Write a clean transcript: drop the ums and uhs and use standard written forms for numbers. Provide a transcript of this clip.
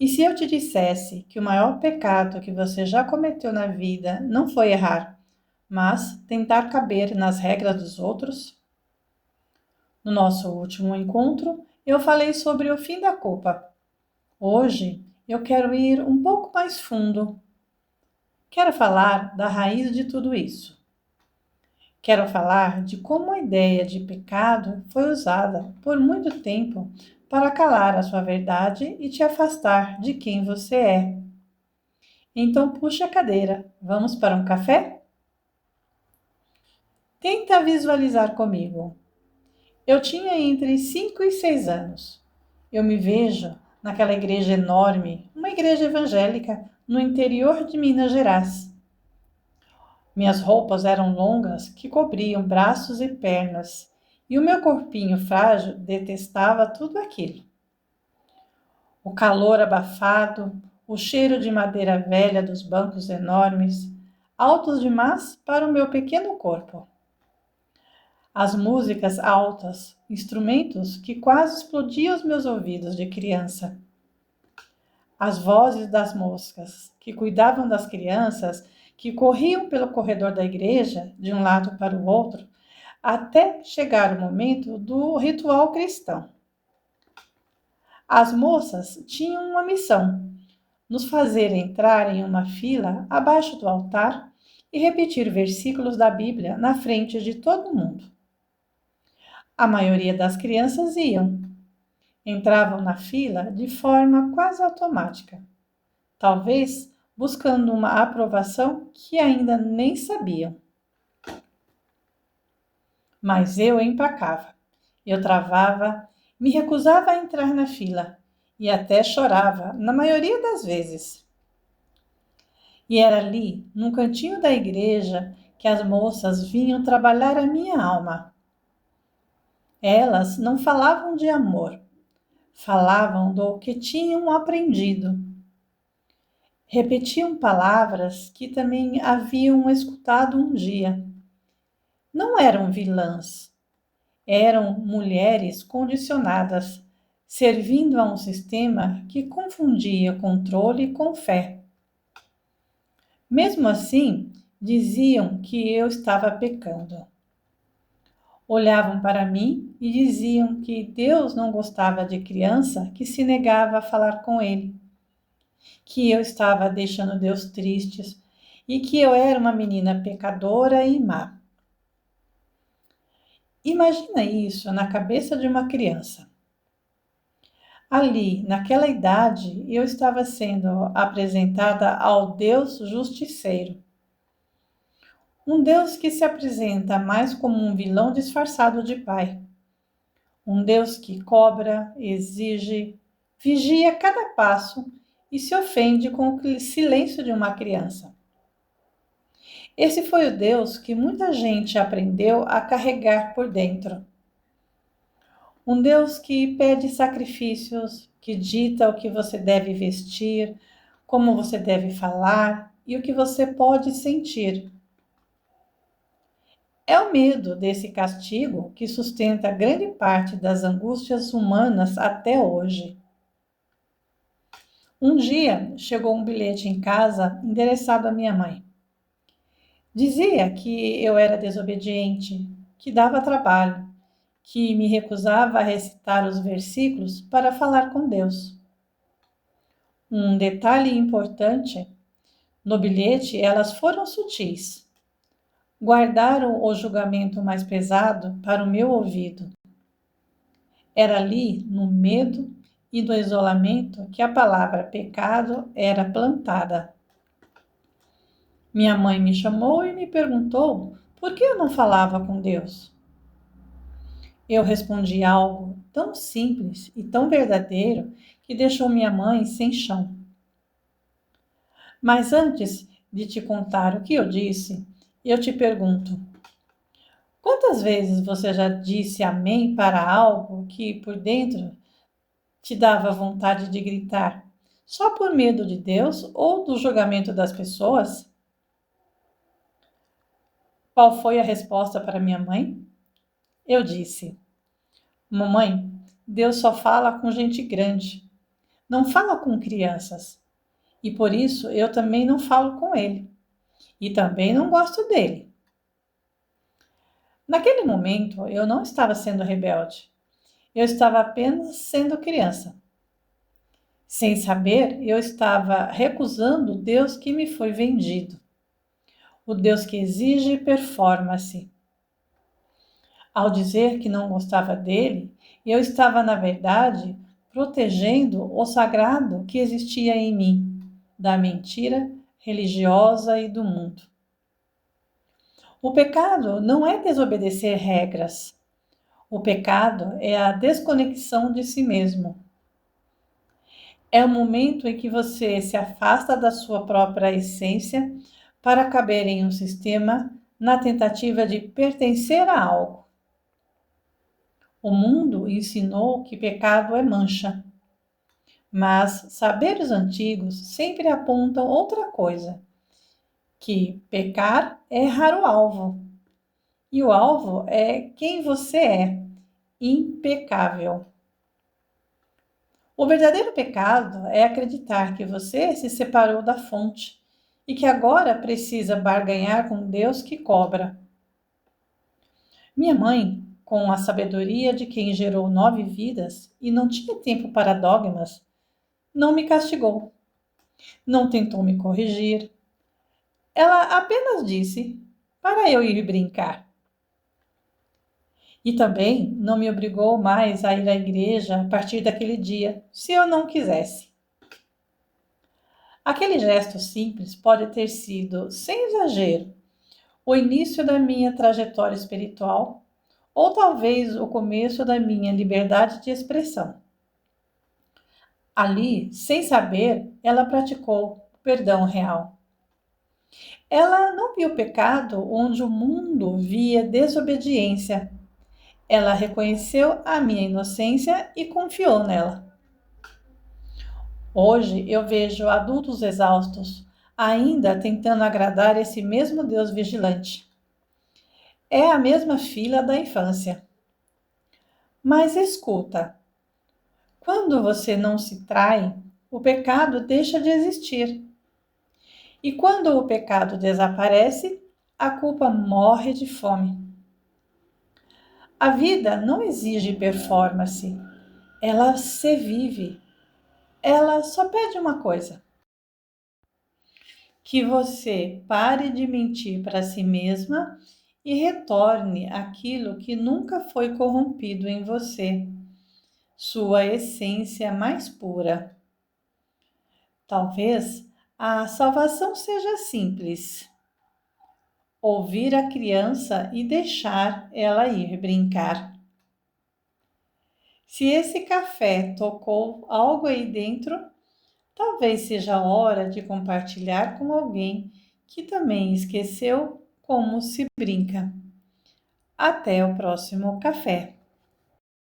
E se eu te dissesse que o maior pecado que você já cometeu na vida não foi errar, mas tentar caber nas regras dos outros? No nosso último encontro, eu falei sobre o fim da culpa. Hoje, eu quero ir um pouco mais fundo. Quero falar da raiz de tudo isso. Quero falar de como a ideia de pecado foi usada por muito tempo para calar a sua verdade e te afastar de quem você é. Então puxe a cadeira. Vamos para um café? Tenta visualizar comigo. Eu tinha entre 5 e 6 anos. Eu me vejo naquela igreja enorme, uma igreja evangélica no interior de Minas Gerais. Minhas roupas eram longas que cobriam braços e pernas, e o meu corpinho frágil detestava tudo aquilo. O calor abafado, o cheiro de madeira velha dos bancos enormes, altos demais para o meu pequeno corpo. As músicas altas, instrumentos que quase explodiam os meus ouvidos de criança. As vozes das moscas que cuidavam das crianças que corriam pelo corredor da igreja, de um lado para o outro, até chegar o momento do ritual cristão. As moças tinham uma missão: nos fazer entrar em uma fila abaixo do altar e repetir versículos da Bíblia na frente de todo mundo. A maioria das crianças entravam na fila de forma quase automática, talvez buscando uma aprovação que ainda nem sabiam. Mas eu empacava, eu travava, me recusava a entrar na fila e até chorava, na maioria das vezes. E era ali, num cantinho da igreja, que as moças vinham trabalhar a minha alma. Elas não falavam de amor, falavam do que tinham aprendido. Repetiam palavras que também haviam escutado um dia. Não eram vilãs, eram mulheres condicionadas, servindo a um sistema que confundia controle com fé. Mesmo assim, diziam que eu estava pecando. Olhavam para mim e diziam que Deus não gostava de criança que se negava a falar com ele, que eu estava deixando Deus triste e que eu era uma menina pecadora e má. Imagina isso na cabeça de uma criança. Ali, naquela idade, eu estava sendo apresentada ao Deus justiceiro. Um Deus que se apresenta mais como um vilão disfarçado de pai. Um Deus que cobra, exige, vigia cada passo e se ofende com o silêncio de uma criança. Esse foi o Deus que muita gente aprendeu a carregar por dentro. Um Deus que pede sacrifícios, que dita o que você deve vestir, como você deve falar e o que você pode sentir. É o medo desse castigo que sustenta grande parte das angústias humanas até hoje. Um dia chegou um bilhete em casa endereçado à minha mãe. Dizia que eu era desobediente, que dava trabalho, que me recusava a recitar os versículos para falar com Deus. Um detalhe importante: no bilhete elas foram sutis. Guardaram o julgamento mais pesado para o meu ouvido. Era ali, no medo e no isolamento, que a palavra pecado era plantada. Minha mãe me chamou e me perguntou por que eu não falava com Deus. Eu respondi algo tão simples e tão verdadeiro que deixou minha mãe sem chão. Mas antes de te contar o que eu disse, eu te pergunto: quantas vezes você já disse amém para algo que por dentro te dava vontade de gritar, só por medo de Deus ou do julgamento das pessoas? Qual foi a resposta para minha mãe? Eu disse: mamãe, Deus só fala com gente grande. não fala com crianças e por isso eu também não falo com ele e também não gosto dele. Naquele momento eu não estava sendo rebelde, eu estava apenas sendo criança. Sem saber, eu estava recusando o Deus que me foi vendido, o Deus que exige performance. Ao dizer que não gostava dele, eu estava, na verdade, protegendo o sagrado que existia em mim, da mentira religiosa e do mundo. O pecado não é desobedecer regras. O pecado é a desconexão de si mesmo. É o momento em que você se afasta da sua própria essência para caber em um sistema na tentativa de pertencer a algo. O mundo ensinou que pecado é mancha, mas saberes antigos sempre apontam outra coisa, que pecar é errar o alvo, e o alvo é quem você é, impecável. O verdadeiro pecado é acreditar que você se separou da fonte e que agora precisa barganhar com Deus que cobra. Minha mãe, com a sabedoria de quem gerou 9 vidas e não tinha tempo para dogmas, não me castigou, não tentou me corrigir. Ela apenas disse para eu ir brincar. E também não me obrigou mais a ir à igreja a partir daquele dia, se eu não quisesse. Aquele gesto simples pode ter sido, sem exagero, o início da minha trajetória espiritual ou talvez o começo da minha liberdade de expressão. Ali, sem saber, ela praticou o perdão real. Ela não viu pecado onde o mundo via desobediência. Ela reconheceu a minha inocência e confiou nela. Hoje eu vejo adultos exaustos, ainda tentando agradar esse mesmo Deus vigilante. É a mesma fila da infância. Mas escuta, quando você não se trai, o pecado deixa de existir. E quando o pecado desaparece, a culpa morre de fome. A vida não exige performance, ela se vive. Ela só pede uma coisa: que você pare de mentir para si mesma e retorne aquilo que nunca foi corrompido em você, sua essência mais pura. Talvez a salvação seja simples. Ouvir a criança e deixar ela ir brincar. Se esse café tocou algo aí dentro, talvez seja a hora de compartilhar com alguém que também esqueceu como se brinca. Até o próximo café.